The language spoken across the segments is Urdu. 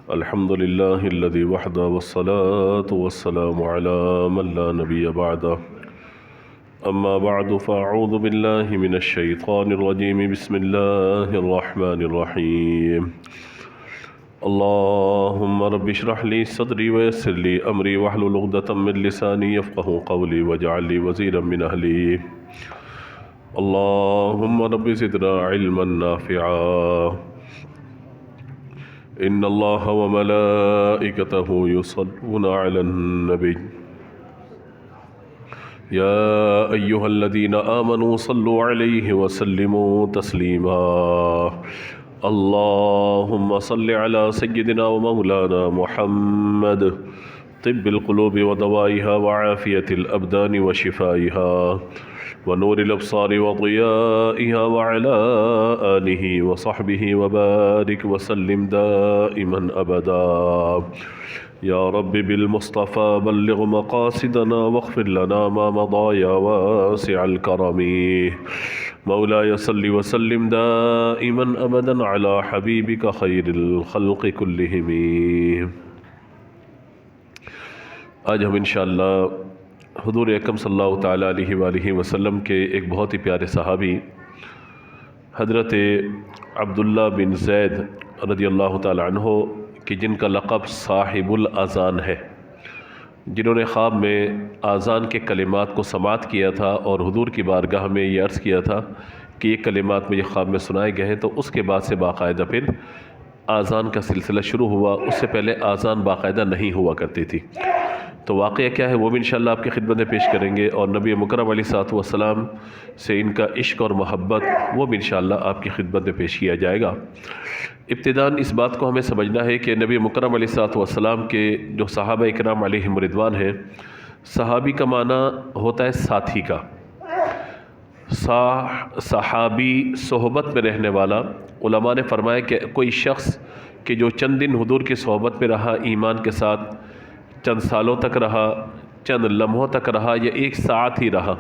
الحمد لله الذي وحده والصلاة والسلام على من لا نبي بعده أما بعد فأعوذ بالله من الشيطان الرجيم بسم الله الرحمن الرحيم اللهم رب اشرح لي صدري ويسر لي أمري واحلل عقدة من لساني يفقهوا قولي واجعل لي وزيرا من أهلي اللهم رب زدنا علما نافعا إن الله وملائكته يصلون على النبي يا أيها الذين آمنوا صلوا عليه وسلموا تسليما اللهم صل على سيدنا ومولانا محمد طب القلوب ودوائها وعافية الأبدان وشفائها ونور الأبصار وضيائها وعلى آله وصحبه وبارك وسلم دائما أبدا يا رب بالمصطفى بلغ مقاصدنا واغفر لنا ما مضى يا واسع الكرم مولاي صل وسلم دائما أبدا على حبيبك خير الخلق كلهم. آج ہم انشاءاللہ حضور اکرم صلی اللہ تعالیٰ علیہ وآلہ وسلم کے ایک بہت ہی پیارے صحابی حضرت عبداللہ بن زید رضی اللہ تعالیٰ عنہ کہ جن کا لقب صاحب الاذان ہے، جنہوں نے خواب میں اذان کے کلمات کو سماعت کیا تھا اور حضور کی بارگاہ میں یہ عرض کیا تھا کہ یہ کلمات مجھے خواب میں سنائے گئے ہیں، تو اس کے بعد سے باقاعدہ پھر اذان کا سلسلہ شروع ہوا. اس سے پہلے اذان باقاعدہ نہیں ہوا کرتی تھی. تو واقعہ کیا ہے وہ بھی انشاءاللہ آپ کی خدمت میں پیش کریں گے، اور نبی مکرم علیہ الصلوۃ والسلام سے ان کا عشق اور محبت وہ بھی انشاءاللہ آپ کی خدمت میں پیش کیا جائے گا. ابتداً اس بات کو ہمیں سمجھنا ہے کہ نبی مکرم علیہ الصلوۃ والسلام کے جو صحابہ اکرام علیہم رضوان ہیں، صحابی کا معنی ہوتا ہے ساتھی کا. صحابی صحبت میں رہنے والا. علماء نے فرمایا کہ کوئی شخص کہ جو چند دن حضور کی صحبت میں رہا، ایمان کے ساتھ چند سالوں تک رہا، چند لمحوں تک رہا، یا ایک ساعت ہی رہا،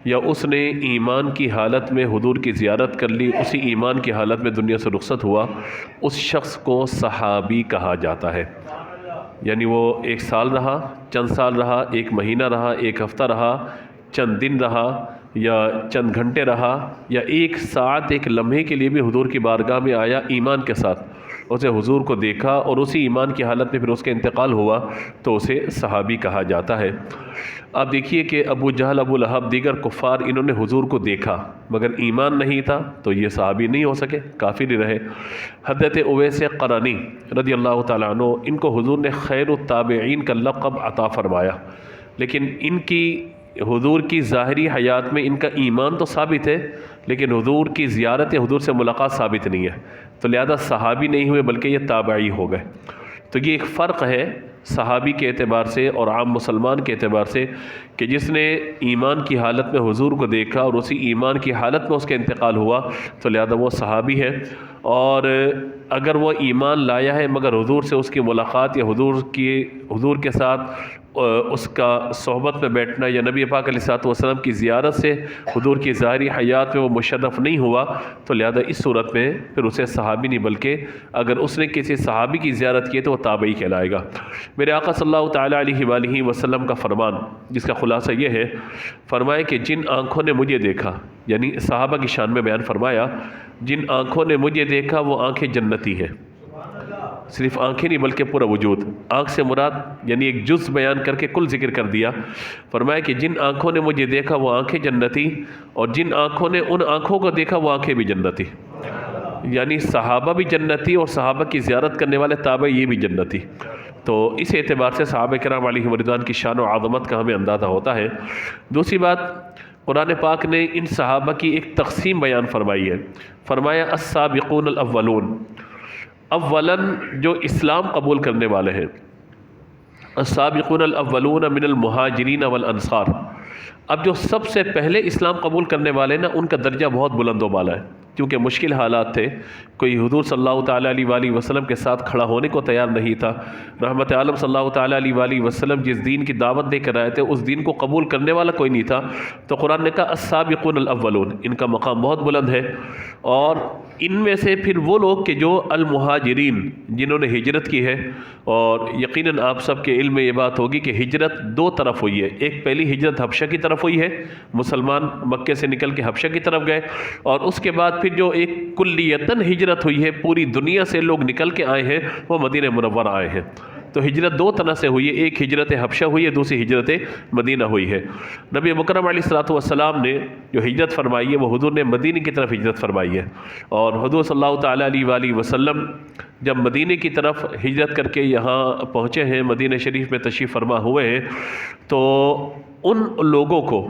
یا اس نے ایمان کی حالت میں حضور کی زیارت کر لی، اسی ایمان کی حالت میں دنیا سے رخصت ہوا، اس شخص کو صحابی کہا جاتا ہے. یعنی وہ ایک سال رہا، چند سال رہا، ایک مہینہ رہا، ایک ہفتہ رہا، چند دن رہا، یا چند گھنٹے رہا، یا ایک ساعت ایک لمحے کے لیے بھی حضور کی بارگاہ میں آیا ایمان کے ساتھ، اسے حضور کو دیکھا اور اسی ایمان کی حالت میں پھر اس کا انتقال ہوا، تو اسے صحابی کہا جاتا ہے. آپ دیکھیے کہ ابو جہل، ابو لہب، دیگر کفار انہوں نے حضور کو دیکھا مگر ایمان نہیں تھا، تو یہ صحابی نہیں ہو سکے، کافر ہی رہے. حضرت اویس قرنی رضی اللہ تعالیٰ عنہ، ان کو حضور نے خیر التابعین کا لقب عطا فرمایا، لیکن ان کی حضور کی ظاہری حیات میں ان کا ایمان تو ثابت ہے، لیکن حضور کی زیارت یا حضور سے ملاقات ثابت نہیں ہے، تو لہذا صحابی نہیں ہوئے بلکہ یہ تابعی ہو گئے. تو یہ ایک فرق ہے صحابی کے اعتبار سے اور عام مسلمان کے اعتبار سے، کہ جس نے ایمان کی حالت میں حضور کو دیکھا اور اسی ایمان کی حالت میں اس کا انتقال ہوا، تو لہذا وہ صحابی ہے. اور اگر وہ ایمان لایا ہے مگر حضور سے اس کی ملاقات یا حضور کے ساتھ اس کا صحبت میں بیٹھنا یا نبی پاک علیہ الصلوۃ والسلام کی زیارت سے حضور کی ظاہری حیات میں وہ مشرف نہیں ہوا، تو لہذا اس صورت میں پھر اسے صحابی نہیں، بلکہ اگر اس نے کسی صحابی کی زیارت کی تو وہ تابعی کہلائے گا. میرے آقا صلی اللہ تعالیٰ علیہ وآلہ وسلم کا فرمان، جس کا خلاصہ یہ ہے، فرمایا کہ جن آنکھوں نے مجھے دیکھا، یعنی صحابہ کی شان میں بیان فرمایا، جن آنکھوں نے مجھے دیکھا وہ آنکھیں جنتی ہیں. صرف آنکھیں نہیں بلکہ پورا وجود. آنکھ سے مراد یعنی ایک جز بیان کر کے کل ذکر کر دیا. فرمایا کہ جن آنکھوں نے مجھے دیکھا وہ آنکھیں جنتی، اور جن آنکھوں نے ان آنکھوں کو دیکھا وہ آنکھیں بھی جنتی. یعنی صحابہ بھی جنتی اور صحابہ کی زیارت کرنے والے تابعی یہ بھی جنتی. تو اس اعتبار سے صحابہ کرام علیہم رضوان کی شان و عظمت کا ہمیں اندازہ ہوتا ہے. دوسری بات، قرآن پاک نے ان صحابہ کی ایک تقسیم بیان فرمائی ہے. فرمایا السابقون الاولون، اولاً جو اسلام قبول کرنے والے ہیں. السابقون الاولون من المہاجرین والانصار. اب جو سب سے پہلے اسلام قبول کرنے والے نا، ان کا درجہ بہت بلند و بالا ہے. کیونکہ مشکل حالات تھے، کوئی حضور صلی اللہ تعالیٰ علیہ وآلہ وسلم کے ساتھ کھڑا ہونے کو تیار نہیں تھا۔ رحمت عالم صلی اللہ تعالیٰ علیہ وآلہ وسلم جس دین کی دعوت دے کر آئے تھے اس دین کو قبول کرنے والا کوئی نہیں تھا، تو قرآن نے کہا السابقون الاولون، ان کا مقام بہت بلند ہے۔ اور ان میں سے پھر وہ لوگ کہ جو المہاجرین، جنہوں نے ہجرت کی ہے، اور یقیناً آپ سب کے علم میں یہ بات ہوگی کہ ہجرت دو طرف ہوئی ہے۔ ایک پہلی ہجرت حبشہ کی طرف ہوئی ہے، مسلمان مکے سے نکل کے حبشہ کی طرف گئے، اور اس کے بعد پھر جو ایک کلیتاً ہجرت ہوئی ہے، پوری دنیا سے لوگ نکل کے آئے ہیں، وہ مدینہ منورہ آئے ہیں۔ تو ہجرت دو طرح سے ہوئی ہے، ایک ہجرت حبشہ ہوئی ہے، دوسری ہجرت مدینہ ہوئی ہے۔ نبی مکرم علیہ الصلوۃ والسلام نے جو ہجرت فرمائی ہے وہ حضور نے مدینہ کی طرف ہجرت فرمائی ہے، اور حضور صلی اللہ تعالیٰ علیہ وآلہ وسلم جب مدینہ کی طرف ہجرت کر کے یہاں پہنچے ہیں، مدینہ شریف میں تشریف فرما ہوئے ہیں، تو ان لوگوں کو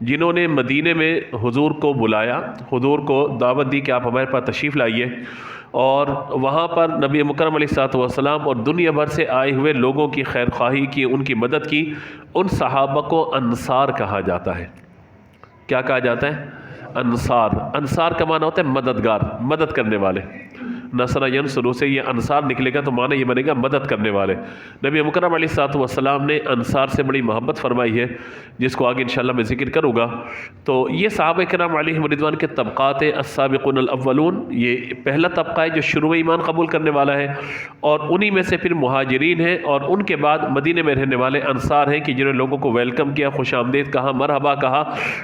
جنہوں نے مدینہ میں حضور کو بلایا، حضور کو دعوت دی کہ آپ ہمارے پاس تشریف لائیے، اور وہاں پر نبی مکرم علیہ الصلوۃ والسلام اور دنیا بھر سے آئے ہوئے لوگوں کی خیر خواہی کی، ان کی مدد کی، ان صحابہ کو انصار کہا جاتا ہے۔ کیا کہا جاتا ہے؟ انصار۔ انصار کا معنی ہوتا ہے مددگار، مدد کرنے والے۔ نصر ینصر سے یہ انصار نکلے گا تو معنی یہ بنے گا مدد کرنے والے۔ نبی مکرم علیہ الصلوۃ والسلام نے انصار سے بڑی محبت فرمائی ہے، جس کو آگے انشاءاللہ میں ذکر کروں گا۔ تو یہ صحابہ کرام علیہم رضوان کے طبقات ہیں، السابقون الاولون، یہ پہلا طبقہ ہے جو شروع میں ایمان قبول کرنے والا ہے، اور انہی میں سے پھر مہاجرین ہیں، اور ان کے بعد مدینے میں رہنے والے انصار ہیں کہ جنہوں نے لوگوں کو ویلکم کیا، خوش آمدید کہا، مرحبا کہا،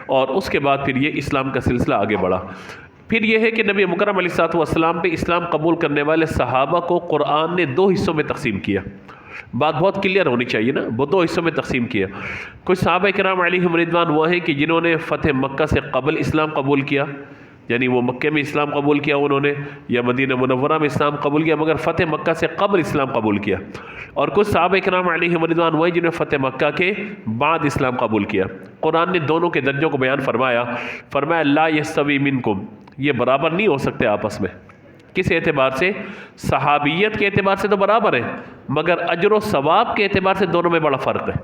اور اس کے بعد پھر یہ اسلام کا سلسلہ آگے بڑھا۔ پھر یہ ہے کہ نبی مکرم علیہ الصلوۃ والسلام پہ اسلام قبول کرنے والے صحابہ کو قرآن نے دو حصوں میں تقسیم کیا۔ بات بہت کلیئر ہونی چاہیے نا، وہ دو حصوں میں تقسیم کیا۔ کچھ صحابہ کرام علیہم رضوان وہ ہیں کہ جنہوں نے فتح مکہ سے قبل اسلام قبول کیا، یعنی وہ مکے میں اسلام قبول کیا انہوں نے، یا مدینہ منورہ میں اسلام قبول کیا، مگر فتح مکہ سے قبل اسلام قبول کیا۔ اور کچھ صحابہ کرام علیہم رضوان وہ ہیں جنہوں نے فتح مکہ کے بعد اسلام قبول کیا۔ قرآن نے دونوں کے درجوں کو بیان فرمایا لا یستوی منکم، یہ برابر نہیں ہو سکتے آپس میں۔ کس اعتبار سے؟ صحابیت کے اعتبار سے تو برابر ہے، مگر اجر و ثواب کے اعتبار سے دونوں میں بڑا فرق ہے۔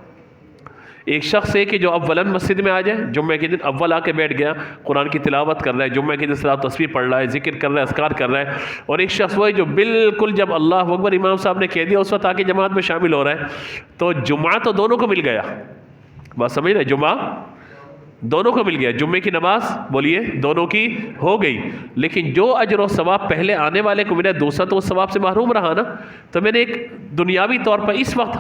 ایک شخص ہے کہ جو اولاً مسجد میں آ جائے، جمعہ کے دن اول آ کے بیٹھ گیا، قرآن کی تلاوت کر رہا ہے، جمعہ کے دن صلاۃ و تسبیح پڑھ رہا ہے، ذکر کر رہا ہے، اذکار کر رہا ہے، اور ایک شخص وہ ہے جو بالکل جب اللہ اکبر امام صاحب نے کہہ دیا اس وقت آ کے جماعت میں شامل ہو رہا ہے۔ تو جمعہ تو دونوں کو مل گیا، بات سمجھ رہے؟ جمعہ دونوں کو مل گیا، جمعے کی نماز بولیے دونوں کی ہو گئی، لیکن جو اجر و ثواب پہلے آنے والے کو ملا دوسرا تو اس ثواب سے محروم رہا نا۔ تو میں نے ایک دنیاوی طور پر اس وقت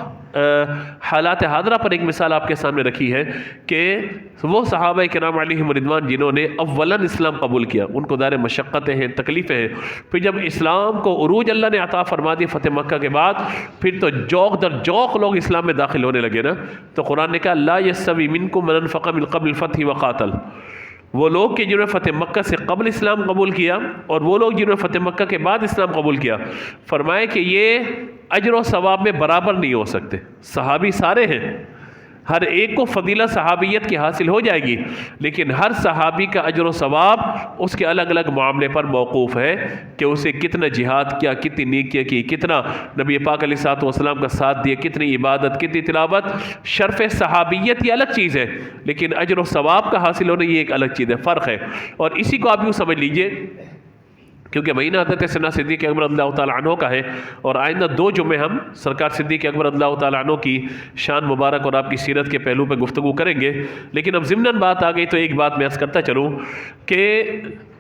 حالات حاضرہ پر ایک مثال آپ کے سامنے رکھی ہے کہ وہ صحابہ کرام علیہم رضوان جنہوں نے اولاً اسلام قبول کیا، ان کو دار مشقتیں ہیں، تکلیفیں ہیں، پھر جب اسلام کو عروج اللہ نے عطا فرما دی فتح مکہ کے بعد، پھر تو جوق در جوق لوگ اسلام میں داخل ہونے لگے نا۔ تو قرآن نے کہا لا یستوی منکم من انفق من قبل الفتح وقاتل، وہ لوگ کہ جنہوں نے فتح مکہ سے قبل اسلام قبول کیا اور وہ لوگ جنہوں نے فتح مکہ کے بعد اسلام قبول کیا، فرمائے کہ یہ اجر و ثواب میں برابر نہیں ہو سکتے۔ صحابی سارے ہیں، ہر ایک کو فضیلت صحابیت کی حاصل ہو جائے گی، لیکن ہر صحابی کا اجر و ثواب اس کے الگ الگ معاملے پر موقوف ہے کہ اسے کتنا جہاد کیا، کتنی نیکیاں کی، کتنا نبی پاک علیہ الصلوۃ والسلام کا ساتھ دیا، کتنی عبادت، کتنی تلاوت۔ شرف صحابیت یہ الگ چیز ہے، لیکن اجر و ثواب کا حاصل ہونا یہ ایک الگ چیز ہے، فرق ہے۔ اور اسی کو آپ یوں سمجھ لیجئے، کیونکہ مہینہ حضرت سیدنا صدیق اکبر رضی اللہ تعالیٰ عنہ کا ہے، اور آئندہ 2 جمعے ہم سرکار صدیق اکبر رضی اللہ تعالیٰ عنہ کی شان مبارک اور آپ کی سیرت کے پہلو پہ گفتگو کریں گے، لیکن اب ضمناً بات آ گئی تو ایک بات میں عرض کرتا چلوں کہ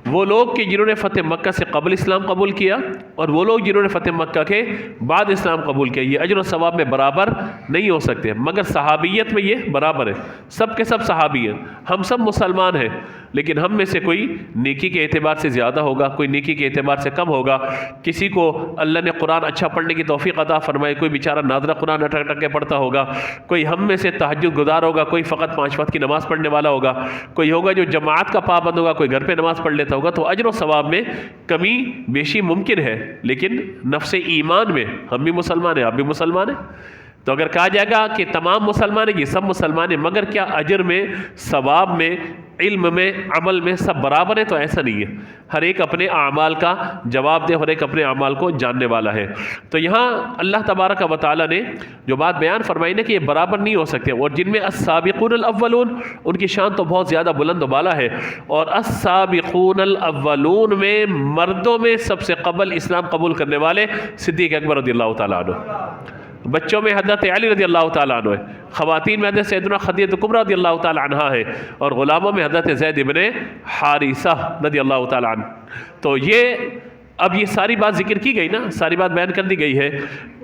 وہ لوگ کہ جنہوں نے فتح مکہ سے قبل اسلام قبول کیا اور وہ لوگ جنہوں نے فتح مکہ کے بعد اسلام قبول کیا، یہ اجر و ثواب میں برابر نہیں ہو سکتے، مگر صحابیت میں یہ برابر ہے۔ سب کے سب صحابی ہیں، ہم سب مسلمان ہیں، لیکن ہم میں سے کوئی نیکی کے اعتبار سے زیادہ ہوگا، کوئی نیکی کے اعتبار سے کم ہوگا۔ کسی کو اللہ نے قرآن اچھا پڑھنے کی توفیق عطا فرمائے، کوئی بیچارہ نادرہ قرآن اٹک اٹک کے پڑھتا ہوگا، کوئی ہم میں سے تہجد گزار ہوگا، کوئی فقط 5 وقت کی نماز پڑھنے والا ہوگا، کوئی ہوگا جو جماعت کا پابند ہوگا، کوئی گھر پہ نماز پڑھ لیتا ہوگا۔ تو اجر و ثواب میں کمی بیشی ممکن ہے، لیکن نفس ایمان میں ہم بھی مسلمان ہیں، آپ بھی مسلمان ہیں۔ تو اگر کہا جائے گا کہ تمام مسلمان ہیں، یہ سب مسلمان ہیں، مگر کیا اجر میں، ثواب میں علم میں، عمل میں سب برابر ہے، تو ایسا نہیں ہے، ہر ایک اپنے اعمال کا جواب دے، ہر ایک اپنے اعمال کو جاننے والا ہے۔ تو یہاں اللہ تبارک و تعالیٰ نے جو بات بیان فرمائی نا کہ یہ برابر نہیں ہو سکتے، اور جن میں السابقون الاولون ان کی شان تو بہت زیادہ بلند و بالا ہے، اور السابقون الاولون میں مردوں میں سب سے قبل اسلام قبول کرنے والے صدیق اکبر رضی اللہ تعالیٰ عنہ، بچوں میں حضرت علی رضی اللہ تعالیٰ عنہ ہے، خواتین میں حضرت سیدنا خدیجہ کبریٰ رضی اللہ تعالیٰ عنہ ہے، اور غلاموں میں حضرت زید بن حارثہ رضی اللہ تعالیٰ عنہ۔ تو اب یہ ساری بات ذکر کی گئی نا، ساری بات بیان کر دی گئی ہے۔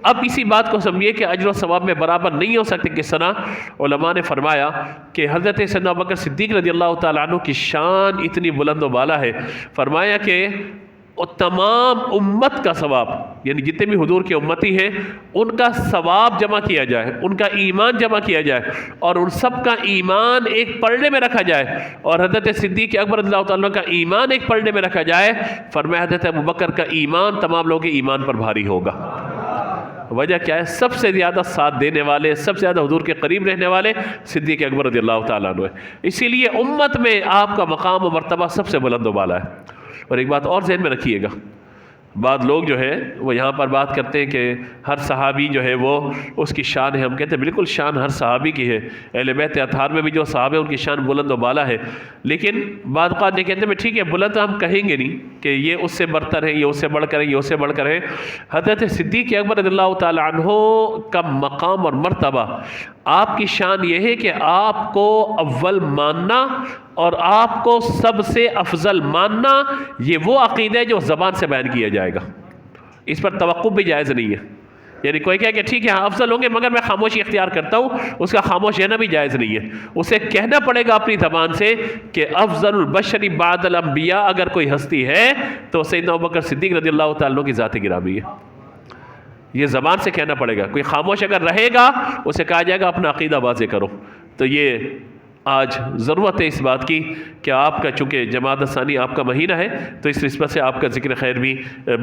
اب اسی بات کو سمجھیے کہ اجر و ثواب میں برابر نہیں ہو سکتے۔ کس طرح علماء نے فرمایا کہ حضرت سیدنا ابوبکر صدیق رضی اللہ تعالیٰ عنہ کی شان اتنی بلند و بالا ہے، فرمایا کہ اور تمام امت کا ثواب، یعنی جتنے بھی حضور کے امتی ہیں ان کا ثواب جمع کیا جائے، ان کا ایمان جمع کیا جائے، اور ان سب کا ایمان ایک پلڑے میں رکھا جائے، اور حضرت صدیق اکبر رضی اللہ تعالیٰ کا ایمان ایک پلڑے میں رکھا جائے، فرمایا حضرت ابوبکر کا ایمان تمام لوگوں کے ایمان پر بھاری ہوگا۔ وجہ کیا ہے؟ سب سے زیادہ ساتھ دینے والے، سب سے زیادہ حضور کے قریب رہنے والے صدیق اکبر رضی اللہ تعالیٰ عنہ ہے، اسی لیے امت میں آپ کا مقام و مرتبہ سب سے بلند و بالا ہے۔ اور ایک بات اور ذہن میں رکھیے گا، بعض لوگ جو ہے وہ یہاں پر بات کرتے ہیں کہ ہر صحابی جو ہے وہ اس کی شان ہے، ہم کہتے ہیں بالکل شان ہر صحابی کی ہے، اہل بیت اطہار میں بھی جو صحابہ ہیں ان کی شان بلند و بالا ہے، لیکن بعض اوقات یہ کہتے ہیں ٹھیک ہے بلند ہم کہیں گے نہیں کہ یہ اس سے برتر ہے، یہ اس سے بڑھ کر ہے، یہ اس سے بڑھ کر ہے۔ حضرت صدیق اکبر رضی اللہ تعالیٰ عنہ کا مقام اور مرتبہ، آپ کی شان یہ ہے کہ آپ کو اول ماننا اور آپ کو سب سے افضل ماننا، یہ وہ عقیدہ ہے جو زبان سے بیان کیا جائے گا، اس پر توقف بھی جائز نہیں ہے۔ یعنی کوئی کہے کہ ٹھیک ہے ہاں افضل ہوں گے مگر میں خاموشی اختیار کرتا ہوں، اس کا خاموش رہنا بھی جائز نہیں ہے، اسے کہنا پڑے گا اپنی زبان سے کہ افضل البشر بعد الانبیاء اگر کوئی ہستی ہے تو سیدنا ابوبکر صدیق رضی اللہ تعالیٰ عنہ کی ذات گرامی ہے، یہ زبان سے کہنا پڑے گا۔ کوئی خاموش اگر رہے گا اسے کہا جائے گا اپنا عقیدہ واضح کرو۔ تو یہ آج ضرورت ہے اس بات کی کہ آپ کا چونکہ جمادی الثانی آپ کا مہینہ ہے تو اس نسبت سے آپ کا ذکر خیر بھی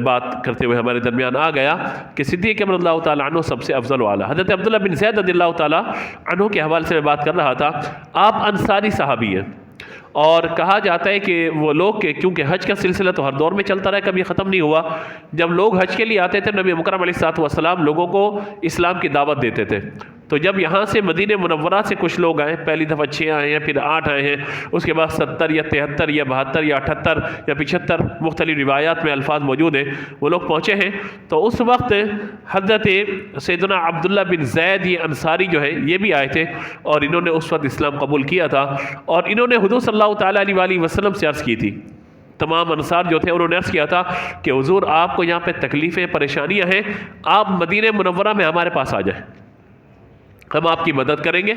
بات کرتے ہوئے ہمارے درمیان آ گیا کہ صدیق اکبر رضی اللہ تعالیٰ عنہ سب سے افضل و اعلیٰ۔ حضرت عبداللہ بن زید رضی اللہ تعالیٰ عنہ کے حوالے سے میں بات کر رہا تھا، آپ انصاری صحابی ہیں، اور کہا جاتا ہے کہ وہ لوگ کہ کیونکہ حج کا سلسلہ تو ہر دور میں چلتا رہا، کبھی ختم نہیں ہوا، جب لوگ حج کے لیے آتے تھے نبی مکرم علیہ الصلوۃ والسلام لوگوں کو اسلام کی دعوت دیتے تھے، تو جب یہاں سے مدینہ منورہ سے کچھ لوگ آئے، پہلی دفعہ 6 آئے ہیں، پھر 8 آئے ہیں، اس کے بعد 70 یا 73 یا 72 یا 78 یا 75 مختلف روایات میں الفاظ موجود ہیں، وہ لوگ پہنچے ہیں، تو اس وقت حضرت سیدنا عبداللہ بن زید یہ انصاری جو ہے یہ بھی آئے تھے، اور انہوں نے اس وقت اسلام قبول کیا تھا، اور انہوں نے حضور صلی اللہ تعالیٰ علیہ وآلہ وسلم سے عرض کی تھی، تمام انصار جو تھے انہوں نے عرض کیا تھا کہ حضور آپ کو یہاں پہ تکلیفیں پریشانیاں ہیں، آپ مدینہ منورہ میں ہمارے پاس آ جائیں، ہم آپ کی مدد کریں گے،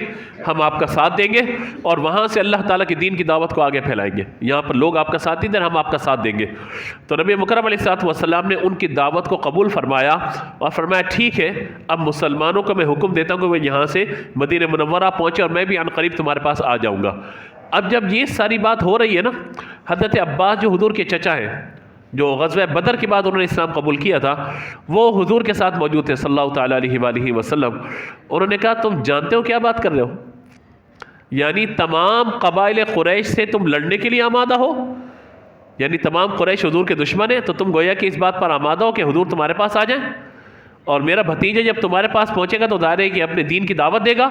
ہم آپ کا ساتھ دیں گے، اور وہاں سے اللہ تعالیٰ کی دین کی دعوت کو آگے پھیلائیں گے، یہاں پر لوگ آپ کا ساتھ نہیں دیں، ہم آپ کا ساتھ دیں گے۔ تو نبی مکرم علیہ الصلوۃ والسلام نے ان کی دعوت کو قبول فرمایا اور فرمایا ٹھیک ہے اب مسلمانوں کو میں حکم دیتا ہوں کہ وہ یہاں سے مدینہ منورہ پہنچے اور میں بھی عن قریب تمہارے پاس آ جاؤں گا۔ اب جب یہ ساری بات ہو رہی ہے نا، حضرت عباس جو حضور کے چچا ہیں، جو غزوہ بدر کے بعد انہوں نے اسلام قبول کیا تھا، وہ حضور کے ساتھ موجود تھے صلی اللہ تعالیٰ علیہ وآلہ وسلم۔ انہوں نے کہا تم جانتے ہو کیا بات کر رہے ہو؟ یعنی تمام قبائل قریش سے تم لڑنے کے لیے آمادہ ہو؟ یعنی تمام قریش حضور کے دشمن ہیں، تو تم گویا کہ اس بات پر آمادہ ہو کہ حضور تمہارے پاس آ جائیں، اور میرا بھتیجا جب تمہارے پاس پہنچے گا تو ظاہر ہے کہ اپنے دین کی دعوت دے گا،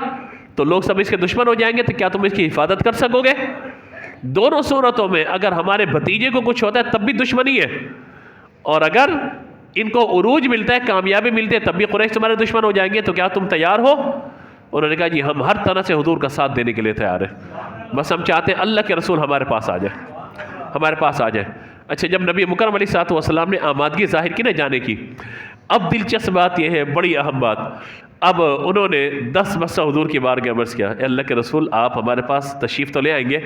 تو لوگ سب اس کے دشمن ہو جائیں گے، تو کیا تم اس کی حفاظت کر سکو گے؟ دونوں صورتوں میں اگر ہمارے بھتیجے کو کچھ ہوتا ہے تب بھی دشمنی ہے، اور اگر ان کو عروج ملتا ہے، کامیابی ملتی ہے، تب بھی قریش تمہارے دشمن ہو جائیں گے، تو کیا تم تیار ہو؟ انہوں نے کہا جی ہم ہر طرح سے حضور کا ساتھ دینے کے لیے تیار ہیں، بس ہم چاہتے ہیں اللہ کے رسول ہمارے پاس آ جائے، ہمارے پاس آ جائے۔ اچھا، جب نبی مکرم علیہ الصلوۃ والسلام نے آمادگی ظاہر کی نا جانے کی، اب دلچسپ بات یہ ہے، بڑی اہم بات، اب انہوں نے 10 مسئلہ حضور کی بارگاہ میں عرض کیا، اے اللہ کے رسول آپ ہمارے پاس تشریف تو لے آئیں گے،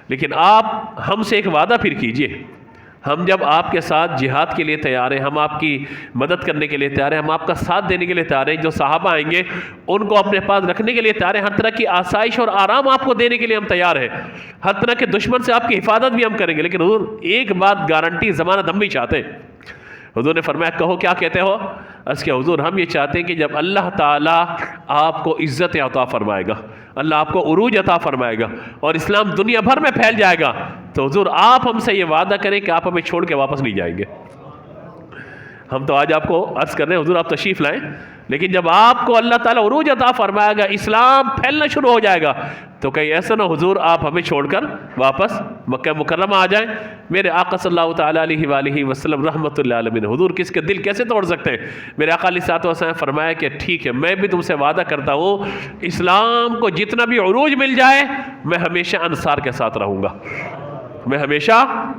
لیکن آپ ہم سے ایک وعدہ پھر کیجئے، ہم جب آپ کے ساتھ جہاد کے لیے تیار ہیں، ہم آپ کی مدد کرنے کے لیے تیار ہیں، ہم آپ کا ساتھ دینے کے لیے تیار ہیں، جو صحابہ آئیں گے ان کو اپنے پاس رکھنے کے لیے تیار ہیں، ہر طرح کی آسائش اور آرام آپ کو دینے کے لیے ہم تیار ہیں، ہر طرح کے دشمن سے آپ کی حفاظت بھی ہم کریں گے، لیکن حضور ایک بات گارنٹی ضمانت ہم بھی چاہتے ہیں۔ حضور نے فرمایا کہو کیا کہتے ہو؟ عرض کیا حضور ہم یہ چاہتے ہیں کہ جب اللہ تعالیٰ آپ کو عزت عطا فرمائے گا، اللہ آپ کو عروج عطا فرمائے گا اور اسلام دنیا بھر میں پھیل جائے گا، تو حضور آپ ہم سے یہ وعدہ کریں کہ آپ ہمیں چھوڑ کے واپس نہیں جائیں گے۔ ہم تو آج آپ کو عرض کر رہے ہیں حضور آپ تشریف لائیں، لیکن جب آپ کو اللہ تعالیٰ عروج عطا فرمائے گا، اسلام پھیلنا شروع ہو جائے گا، تو کہیں ایسا نہ حضور آپ ہمیں چھوڑ کر واپس مکہ مکرمہ آ جائیں۔ میرے آقا صلی اللہ تعالیٰ علیہ وآلہ وسلم رحمۃ اللہ علیہ، حضور کس کے دل کیسے توڑ سکتے ہیں؟ میرے آقا علیہ الصلوۃ والسلام فرمایا کہ ٹھیک ہے، میں بھی تم سے وعدہ کرتا ہوں اسلام کو جتنا بھی عروج مل جائے میں ہمیشہ انصار کے ساتھ رہوں گا، میں ہمیشہ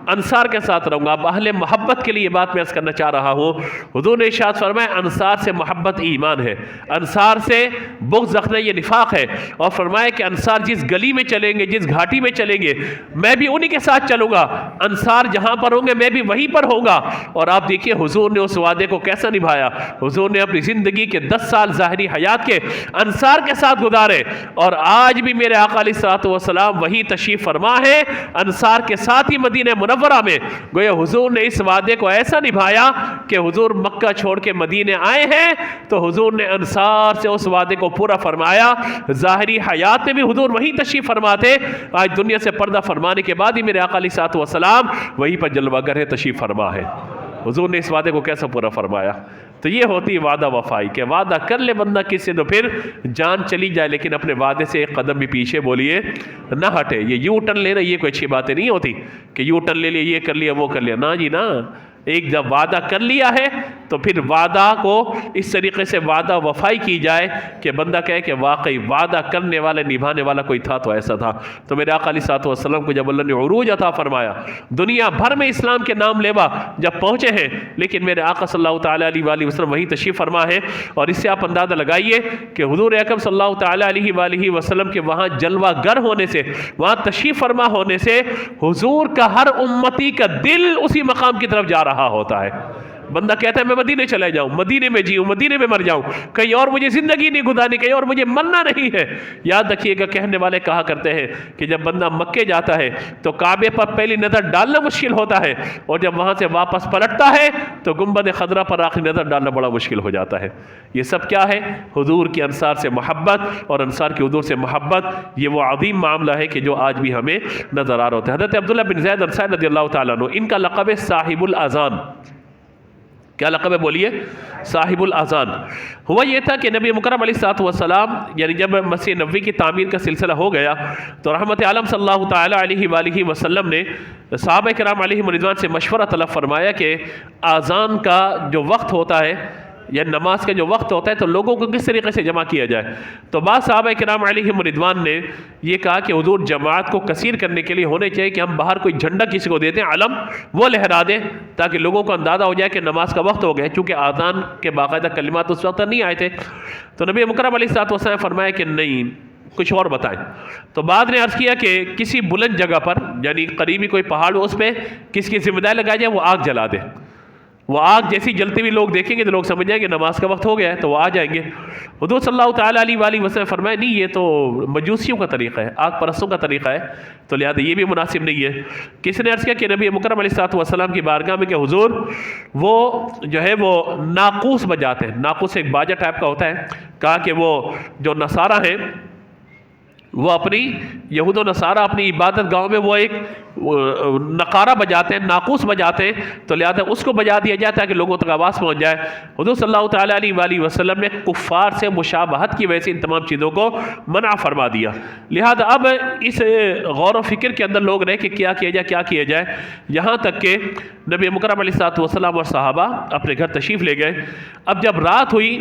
انصار کے ساتھ رہوں گا۔ اب اہل محبت کے لیے یہ بات میں عرض کرنا چاہ رہا ہوں، حضور نے ارشاد فرمایا انصار سے محبت ایمان ہے، انصار سے بغض رکھنا یہ نفاق ہے، اور فرمایا کہ انصار جس گلی میں چلیں گے، جس گھاٹی میں چلیں گے، میں بھی انہی کے ساتھ چلوں گا، انصار جہاں پر ہوں گے میں بھی وہیں پر ہوں گا۔ اور آپ دیکھیے حضور نے اس وعدے کو کیسا نبھایا، حضور نے اپنی زندگی کے 10 سال ظاہری حیات کے انصار کے ساتھ گزارے، اور آج بھی میرے آقا علیہ الصلوۃ والسلام وہی تشریف فرما ہے انصار کے ساتھ ہی مدینہ منورہ میں۔ گویا حضور نے اس وعدے کو ایسا نبھایا کہ حضور مکہ چھوڑ کے مدینے آئے ہیں تو حضور نے انصار سے اس وعدے کو پورا فرمایا۔ ظاہری حیات میں بھی حضور وہی تشریف فرماتے، آج دنیا سے پردہ فرمانے کے بعد ہی میرے آقا علیہ الصلوۃ والسلام وہی پر جلوہ گر ہے، تشریف فرما ہے۔ حضور نے اس وعدے کو کیسا پورا فرمایا؟ تو یہ ہوتی وعدہ وفائی، کہ وعدہ کر لے بندہ کس سے تو پھر جان چلی جائے، لیکن اپنے وعدے سے ایک قدم بھی پیچھے بولیے نہ ہٹے۔ یہ یو ٹرن لینا یہ کوئی اچھی باتیں نہیں ہوتی کہ یو ٹرن لے لیا، یہ کر لیا وہ کر لیا، نہ جی نہ۔ ایک جب وعدہ کر لیا ہے تو پھر وعدہ کو اس طریقے سے وعدہ وفائی کی جائے کہ بندہ کہے کہ واقعی وعدہ کرنے والا نبھانے والا کوئی تھا تو ایسا تھا۔ تو میرے آقا علیہ الصلوۃ والسلام کو جب اللہ نے عروج عطا فرمایا، دنیا بھر میں اسلام کے نام لیوا جب پہنچے ہیں، لیکن میرے آقا صلی اللہ تعالیٰ علیہ وآلہ وسلم وہی تشریف فرما ہے۔ اور اس سے آپ اندازہ لگائیے کہ حضور اکرم صلی اللہ تعالیٰ علیہ وآلہ وسلم کے وہاں جلوہ گر ہونے سے، وہاں تشریف فرما ہونے سے حضور کا ہر امتی کا دل اسی مقام کی طرف جا رہا ہوتا ہے۔ بندہ کہتا ہے میں مدینے چلے جاؤں، مدینے میں جیوں، مدینے میں مر جاؤں، کہیں اور مجھے زندگی نہیں گزارنی، کہیں اور مجھے مرنا نہیں ہے۔ یاد رکھیے گا کہنے والے کہا کرتے ہیں کہ جب بندہ مکے جاتا ہے تو کعبے پر پہلی نظر ڈالنا مشکل ہوتا ہے، اور جب وہاں سے واپس پلٹتا ہے تو گنبد خضرا پر آخری نظر ڈالنا بڑا مشکل ہو جاتا ہے۔ یہ سب کیا ہے؟ حضور کی انصار سے محبت اور انصار کی حضور سے محبت۔ یہ وہ عظیم معاملہ ہے کہ جو آج بھی ہمیں نظر آ رہا ہوتا ہے۔ حضرت عبداللہ بن زید انصاری رضی اللہ تعالیٰ عنہ، ان کا لقب ہے صاحب الاذان۔ کیا لقب ہے بولیے؟ صاحب الاذان۔ ہوا یہ تھا کہ نبی مکرم علیہ الصلوۃ والسلام یعنی جب مسجد نبوی کی تعمیر کا سلسلہ ہو گیا تو رحمت عالم صلی اللہ تعالیٰ علیہ وآلہ وسلم نے صحابہ کرام علیہم رضوان سے مشورہ طلب فرمایا کہ اذان کا جو وقت ہوتا ہے یا نماز کا جو وقت ہوتا ہے تو لوگوں کو کس طریقے سے جمع کیا جائے۔ تو بعض صحابہ کرام علیہم رضوان نے یہ کہا کہ حضور جماعت کو کثیر کرنے کے لیے ہونے چاہیے کہ ہم باہر کوئی جھنڈا کسی کو دیتے ہیں، علم وہ لہرا دیں تاکہ لوگوں کو اندازہ ہو جائے کہ نماز کا وقت ہو گیا، چونکہ اذان کے باقاعدہ کلمات اس وقت نہیں آئے تھے۔ تو نبی مکرم علیہ الصلوۃ والسلام فرمایا کہ نہیں، کچھ اور بتائیں۔ تو بعد نے عرض کیا کہ کسی بلند جگہ پر یعنی قریبی کوئی پہاڑ ہو، اس پہ کس کی ذمہ داری لگائی جائے، وہ آگ جلا دے۔ وہ آگ جیسی جلتی ہوئی لوگ دیکھیں گے تو لوگ سمجھ جائیں گے نماز کا وقت ہو گیا ہے تو وہ آ جائیں گے۔ حضور صلی اللہ تعالیٰ علیہ وآلہ وسلم فرمائے نہیں، یہ تو مجوسیوں کا طریقہ ہے، آگ پرستوں کا طریقہ ہے، تو لہٰذا یہ بھی مناسب نہیں ہے۔ کس نے عرض کیا کہ نبی مکرم علیہ الصلوۃ والسلام کی بارگاہ میں کہ حضور وہ جو ہے وہ ناقوس بجاتے ہیں، ناقوس ایک باجا ٹائپ کا ہوتا ہے، کہا کہ وہ جو نصارہ ہیں وہ اپنی یہود و نصارہ اپنی عبادت گاہوں میں وہ ایک نقارہ بجاتے ہیں، ناقوس بجاتے ہیں، تو لہذا اس کو بجا دیا جائے تاکہ لوگوں تک آواز پہنچ جائے۔ حضور صلی اللہ تعالیٰ علیہ وآلہ وسلم نے کفار سے مشابہت کی وجہ سے ان تمام چیزوں کو منع فرما دیا۔ لہذا اب اس غور و فکر کے اندر لوگ رہے کہ کیا کیا جائے، کیا کیا جائے، یہاں تک کہ نبی مکرم علیہ الصلوۃ والسلام اور صحابہ اپنے گھر تشریف لے گئے۔ اب جب رات ہوئی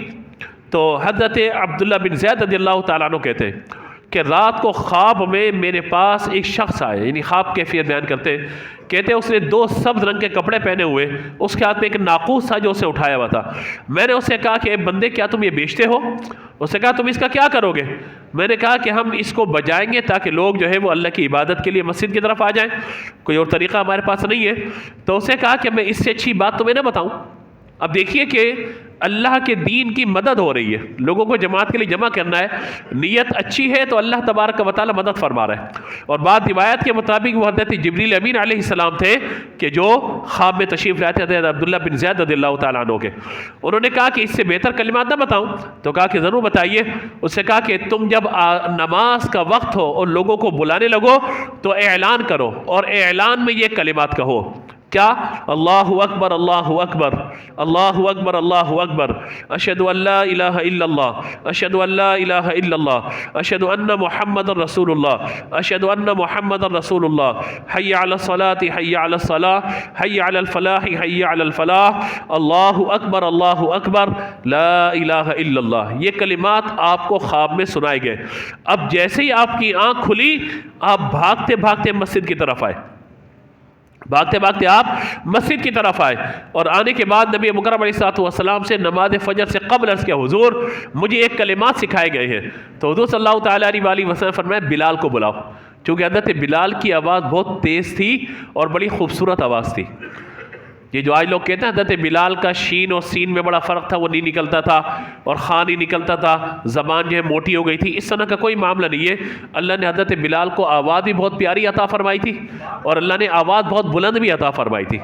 تو حضرت عبداللہ بن زید رضی اللہ تعالیٰ عنہ کہتے ہیں کہ رات کو خواب میں میرے پاس ایک شخص آئے، یعنی خواب کیفیت بیان کرتے ہیں، کہتے ہیں اس نے 2 سبز رنگ کے کپڑے پہنے ہوئے، اس کے ہاتھ میں ایک ناقوس تھا جو اسے اٹھایا ہوا تھا۔ میں نے اسے کہا کہ اے بندے کیا تم یہ بیچتے ہو؟ اس نے کہا تم اس کا کیا کرو گے؟ میں نے کہا کہ ہم اس کو بجائیں گے تاکہ لوگ جو ہے وہ اللہ کی عبادت کے لیے مسجد کی طرف آ جائیں، کوئی اور طریقہ ہمارے پاس نہیں ہے۔ تو اسے کہا کہ میں اس سے اچھی بات تمہیں نہ بتاؤں، اب دیکھیے کہ اللہ کے دین کی مدد ہو رہی ہے، لوگوں کو جماعت کے لیے جمع کرنا ہے، نیت اچھی ہے تو اللہ تبارک و تعالی مدد فرما رہا ہے۔ اور بعض روایت کے مطابق وہ حضرت جبریل امین علیہ السلام تھے کہ جو خواب میں تشریف لاتے تھے عبداللہ بن زید رضی اللہ تعالیٰ عنہ کے۔ انہوں نے کہا کہ اس سے بہتر کلمات نہ بتاؤں؟ تو کہا کہ ضرور بتائیے۔ اس سے کہا کہ تم جب نماز کا وقت ہو اور لوگوں کو بلانے لگو تو اعلان کرو، اور اعلان میں یہ کلمات کہو، کیا؟ اللہ اکبر اللہ اکبر، اللہ اکبر اللہ اکبر، اشہد ان لا الہ الا اللہ، اشہد ان لا الہ الا اللہ، اشہد ان محمد رسول اللہ، اشہد ان محمد رسول اللہ، حی علی الصلاۃ حی علی الصلاۃ حی علی الفلاح حی علی الفلاح، اللہ اکبر لا الہ الا اللہ۔ یہ کلمات آپ کو خواب میں سنائے گئے۔ اب جیسے ہی آپ کی آنکھ کھلی، آپ بھاگتے بھاگتے مسجد کی طرف آئے، بھاگتے بھاگتے آپ مسجد کی طرف آئے، اور آنے کے بعد نبی مکرم علیہ السلام سے نماز فجر سے قبل عرض کیا، حضور مجھے ایک کلمات سکھائے گئے ہیں۔ تو حضور صلی اللہ تعالیٰ علیہ وسلم فرمایا بلال کو بلاؤ، چونکہ حضرت بلال کی آواز بہت تیز تھی اور بڑی خوبصورت آواز تھی۔ یہ جو آج لوگ کہتے ہیں حضرت بلال کا شین اور سین میں بڑا فرق تھا، وہ نہیں نکلتا تھا اور خان نہیں نکلتا تھا، زبان جو ہے موٹی ہو گئی تھی، اس طرح کا کوئی معاملہ نہیں ہے۔ اللہ نے حضرت بلال کو آواز بھی بہت پیاری عطا فرمائی تھی، اور اللہ نے آواز بہت بلند بھی عطا فرمائی تھی۔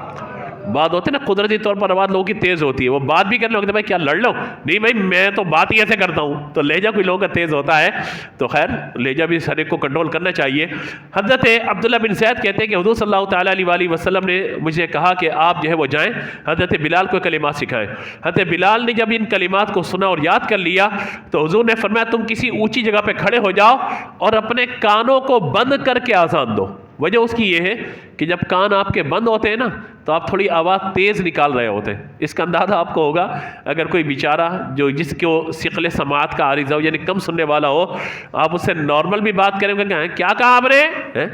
بات ہوتی ہے نا قدرتی طور پر آواز لوگوں کی تیز ہوتی ہے، وہ بات بھی کرنے لگتے ہیں بھائی کیا لڑ لو؟ نہیں بھائی میں تو بات ہی ایسے کرتا ہوں، تو لہجہ کوئی لوگوں کا تیز ہوتا ہے، تو خیر لہجہ بھی ہر ایک کو کنٹرول کرنا چاہیے۔ حضرت عبداللہ بن زید کہتے ہیں کہ حضور صلی اللہ تعالیٰ علیہ وسلم نے مجھے کہا کہ آپ جو ہے وہ جائیں حضرت بلال کو کلمات سکھائیں۔ حضرت بلال نے جب ان کلمات کو سنا اور یاد کر لیا تو حضور نے فرمایا تم کسی اونچی جگہ پہ کھڑے ہو جاؤ اور اپنے کانوں کو بند کر کے اذان دو۔ وجہ اس کی یہ ہے کہ جب کان آپ کے بند ہوتے ہیں نا تو آپ تھوڑی آواز تیز نکال رہے ہوتے ہیں۔ اس کا اندازہ آپ کو ہوگا اگر کوئی بیچارہ جو جس کو ثقل سماعت کا عارضہ ہو، یعنی کم سننے والا ہو، آپ اس سے نارمل بھی بات کریں گے، کیا کہا آپ نے؟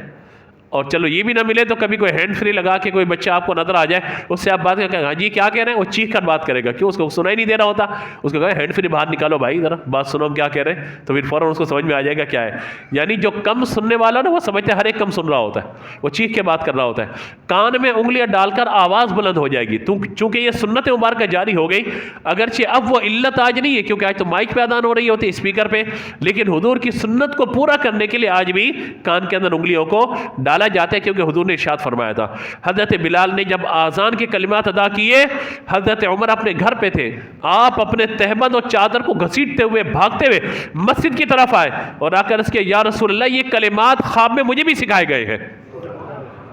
اور چلو یہ بھی نہ ملے تو کبھی کوئی ہینڈ فری لگا کے کوئی بچہ آپ کو نظر آ جائے، اس سے آپ بات کریں ہاں جی کیا کہہ رہے ہیں، وہ چیخ کر بات کرے گا، کیوں؟ اس کو سنا ہی نہیں دے رہا ہوتا، اس کو کہا ہینڈ فری باہر نکالو بھائی ذرا بات سنو ہم کیا کہہ رہے ہیں، تو پھر فوراً اس کو سمجھ میں آ جائے گا کیا ہے۔ یعنی جو کم سننے والا نا وہ سمجھتے ہر ایک کم سن رہا ہوتا ہے، وہ چیخ کے بات کر رہا ہوتا ہے۔ کان میں انگلیاں ڈال کر آواز بلند ہو جائے گی، چونکہ یہ سنت مبارکہ جاری ہو گئی، اگرچہ اب وہ علت آج نہیں ہے کیونکہ آج تو مائک پہ اذان ہو رہی ہوتی ہے اسپیکر پہ، لیکن حضور کی سنت کو پورا کرنے کے لیے آج بھی کان کے اندر انگلیوں کو ڈالا جاتا ہے، کیونکہ حضور نے ارشاد فرمایا تھا۔ حضرت بلال نے جب آذان کے کلمات ادا کیے، حضرت عمر اپنے گھر پہ تھے، آپ اپنے تہبند اور چادر کو گھسیٹتے ہوئے بھاگتے ہوئے مسجد کی طرف آئے اور آ کر اس کے یا رسول اللہ یہ کلمات خواب میں مجھے بھی سکھائے گئے ہیں،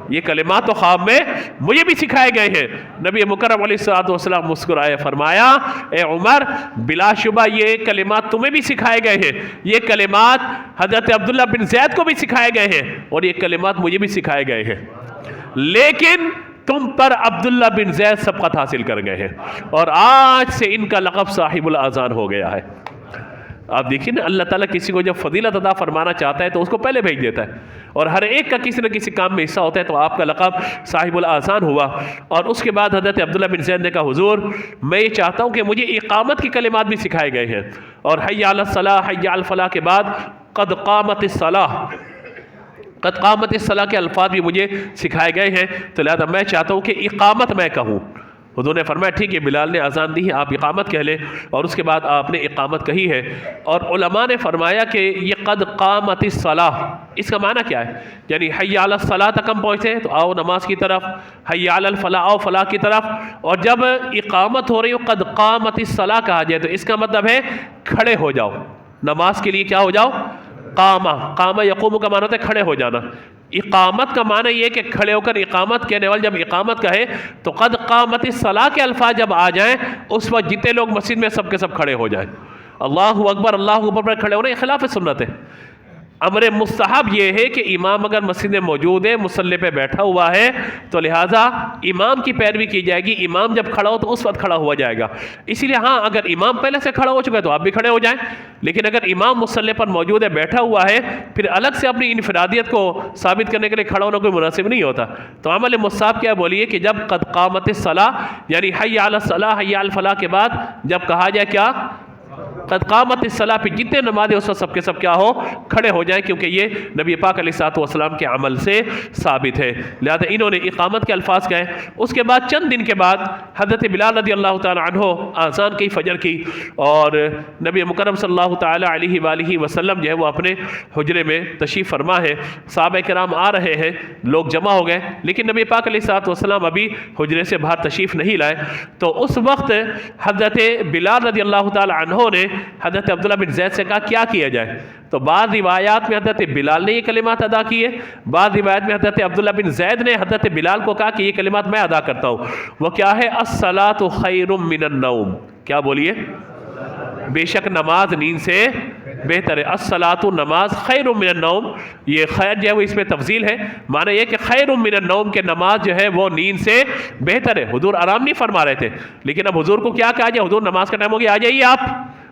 یہ کلمات تو خواب میں مجھے بھی سکھائے گئے ہیں۔ نبی مکرم علیہ السلام مسکرائے، فرمایا اے عمر بلا شبہ یہ کلمات تمہیں بھی سکھائے گئے ہیں، یہ کلمات حضرت عبداللہ بن زید کو بھی سکھائے گئے ہیں، اور یہ کلمات مجھے بھی سکھائے گئے ہیں، لیکن تم پر عبداللہ بن زید سبقت حاصل کر گئے ہیں، اور آج سے ان کا لقب صاحب الاذان ہو گیا ہے۔ آپ دیکھیں نا اللہ تعالیٰ کسی کو جب فضیلت عطا فرمانا چاہتا ہے تو اس کو پہلے بھیج دیتا ہے، اور ہر ایک کا کسی نہ کسی کام میں حصہ ہوتا ہے، تو آپ کا لقب صاحب الاذان ہوا۔ اور اس کے بعد حضرت عبداللہ بن زید نے کہا حضور میں یہ چاہتا ہوں کہ مجھے اقامت کی کلمات بھی سکھائے گئے ہیں، اور حی علی الصلاح حی علی الفلاح کے بعد قد قامت الصلاح، قد قامت الصلاح کے الفاظ بھی مجھے سکھائے گئے ہیں، تو لہذا میں چاہتا ہوں کہ اقامت میں کہوں۔ حضور نے فرمایا ٹھیک ہے بلال نے اذان دی ہے آپ اقامت کہہ لیں، اور اس کے بعد آپ نے اقامت کہی ہے۔ اور علماء نے فرمایا کہ یہ قد قامت الصلاح اس کا معنی کیا ہے، یعنی حی علی الصلاح تک ہم پہنچے تو آؤ نماز کی طرف، حی علی الفلاح آؤ فلاح کی طرف، اور جب اقامت ہو رہی ہو قد قامت الصلاح کہا جائے تو اس کا مطلب ہے کھڑے ہو جاؤ، نماز کے لیے کیا ہو جاؤ، قامہ یقوم کا معنی ہوتا ہے کھڑے ہو جانا۔ اقامت کا معنی یہ کہ کھڑے ہو کر اقامت کہنے والے جب اقامت کہے تو قد قامت الصلاح کے الفاظ جب آ جائیں اس وقت جتنے لوگ مسجد میں سب کے سب کھڑے ہو جائیں، اللہ اکبر پر کھڑے ہونا یہ خلاف سنت ہے۔ امر مستحب یہ ہے کہ امام اگر مسجد میں موجود ہے، مصلی پہ بیٹھا ہوا ہے، تو لہٰذا امام کی پیروی کی جائے گی، امام جب کھڑا ہو تو اس وقت کھڑا ہوا جائے گا۔ اسی لیے ہاں اگر امام پہلے سے کھڑا ہو چکا ہے تو آپ بھی کھڑے ہو جائیں، لیکن اگر امام مصلی پر موجود ہے، بیٹھا ہوا ہے، پھر الگ سے اپنی انفرادیت کو ثابت کرنے کے لیے کھڑا ہونا کوئی مناسب نہیں ہوتا۔ تو عمل مستحب کیا بولیے کہ جب قد قامت الصلاح یعنی حی علی الصلاح حی علی الفلاح کے بعد جب کہا جائے کیا قد قامت الصلاۃ پہ جتنے نمازیں اس وقت سب کے سب کیا ہو کھڑے ہو جائیں، کیونکہ یہ نبی پاک علیہ الصلوۃ والسلام کے عمل سے ثابت ہے۔ لہذا انہوں نے اقامت کے الفاظ کہے۔ اس کے بعد چند دن کے بعد حضرت بلال رضی اللہ تعالی عنہ آذان کی فجر کی، اور نبی مکرم صلی اللہ تعالی علیہ وآلہ وسلم جو ہے وہ اپنے حجرے میں تشریف فرما ہے، صحابہ کرام آ رہے ہیں، لوگ جمع ہو گئے، لیکن نبی پاک علیہ الصلوۃ والسلام ابھی حجرے سے باہر تشریف نہیں لائے۔ تو اس وقت حضرت بلال رضی اللہ تعالی عنہ نے حضرت عبداللہ بن زید سے کہا کیا کیا جائے؟ تو بعض روایات میں حضرت بلال نے یہ کلمات ادا کیے، بعض روایات میں حضرت عبداللہ بن زید نے حضرت بلال کو کہا کہ یہ کلمات میں ادا کرتا ہوں۔ وہ کیا ہے؟ الصلاۃ خیر من النوم۔ کیا بولیے؟ بے شک نماز نیند سے بہتر ہے۔ الصلاۃ نماز خیر من النوم، یہ خیر جو ہے وہ اس میں تفضیل ہے، معنی یہ کہ خیر من النوم کہ نماز جو ہے وہ نیند سے بہتر ہے۔ حضور آرام نہیں فرما رہے تھے، لیکن اب حضور کو کیا کہا جائے؟ حضور نماز کا ٹائم ہو گیا، آ جائیے آپ،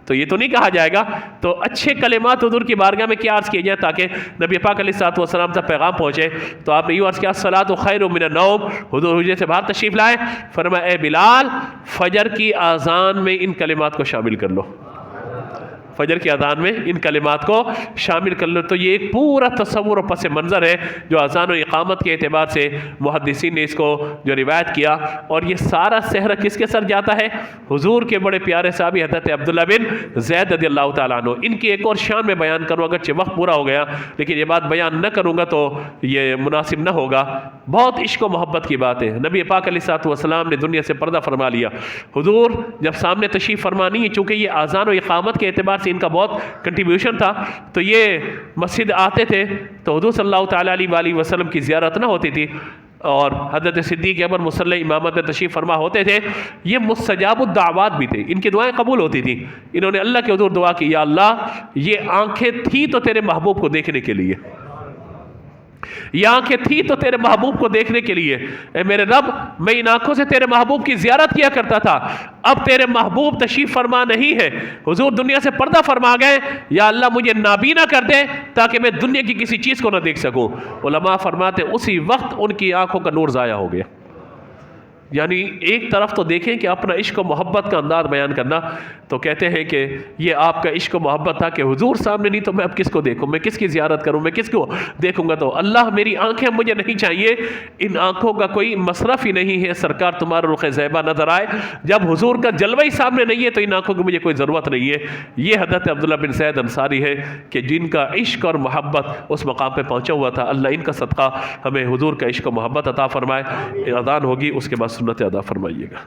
تو یہ تو نہیں کہا جائے گا۔ تو اچھے کلمات حضور کی بارگاہ میں کیا عرض کیے جائیں تاکہ نبی پاک علیہ الصلوۃ والسلام تک پیغام پہنچے؟ تو آپ نے یوں عرض کیا الصلاۃ خیر من النوم۔ حضور حجرے سے باہر تشریف لائے، فرمایا اے بلال فجر کی اذان میں ان کلمات کو شامل کر لو، فجر کی اذان میں ان کلمات کو شامل کر لو۔ تو یہ ایک پورا تصور و پس منظر ہے جو اذان و اقامت کے اعتبار سے محدثین نے اس کو جو روایت کیا، اور یہ سارا سحر کس کے سر جاتا ہے؟ حضور کے بڑے پیارے صحابی حضرت عبداللہ بن زید رضی اللہ تعالیٰ عنہ۔ ان کی ایک اور شان میں بیان کروں، اگرچہ وقت پورا ہو گیا لیکن یہ بات بیان نہ کروں گا تو یہ مناسب نہ ہوگا۔ بہت عشق و محبت کی بات ہے۔ نبی پاک علیہ الصلوۃ والسلام نے دنیا سے پردہ فرما لیا، حضور جب سامنے تشریف فرما نہیں ہے، چونکہ یہ اذان و اقامت کے اعتبار سے ان کا بہت کنٹریبیوشن تھا، تو یہ مسجد آتے تھے تو حضور صلی اللہ تعالیٰ علیہ وآلہ وسلم کی زیارت نہ ہوتی تھی، اور حضرت صدیق اکبر مصلی امامت میں تشریف فرما ہوتے تھے۔ یہ مستجاب الدعوات بھی تھے، ان کی دعائیں قبول ہوتی تھیں۔ انہوں نے اللہ کے حضور دعا کی، یا اللہ یہ آنکھیں تھی تو تیرے محبوب کو دیکھنے کے لیے، یہ آنکھیں تھی تو تیرے محبوب کو دیکھنے کے لیے، اے میرے رب میں ان آنکھوں سے تیرے محبوب کی زیارت کیا کرتا تھا، اب تیرے محبوب تشریف فرما نہیں ہے، حضور دنیا سے پردہ فرما گئے، یا اللہ مجھے نابینا کر دے تاکہ میں دنیا کی کسی چیز کو نہ دیکھ سکوں۔ علماء فرماتے اسی وقت ان کی آنکھوں کا نور ضائع ہو گیا۔ یعنی ایک طرف تو دیکھیں کہ اپنا عشق و محبت کا انداز بیان کرنا، تو کہتے ہیں کہ یہ آپ کا عشق و محبت تھا کہ حضور سامنے نہیں تو میں اب کس کو دیکھوں، میں کس کی زیارت کروں، میں کس کو دیکھوں گا؟ تو اللہ میری آنکھیں مجھے نہیں چاہیے، ان آنکھوں کا کوئی مصرف ہی نہیں ہے، سرکار تمہارا رخ زیبا نظر آئے، جب حضور کا جلوہ ہی سامنے نہیں ہے تو ان آنکھوں کی مجھے کوئی ضرورت نہیں ہے۔ یہ حضرت عبداللہ بن زید انصاری ہے کہ جن کا عشق اور محبت اس مقام پہ پہنچا ہوا تھا۔ اللہ ان کا صدقہ ہمیں حضور کا عشق و محبت عطا فرمائے۔ اذان ہوگی، اس کے بعد سنت ادا فرمائیے گا۔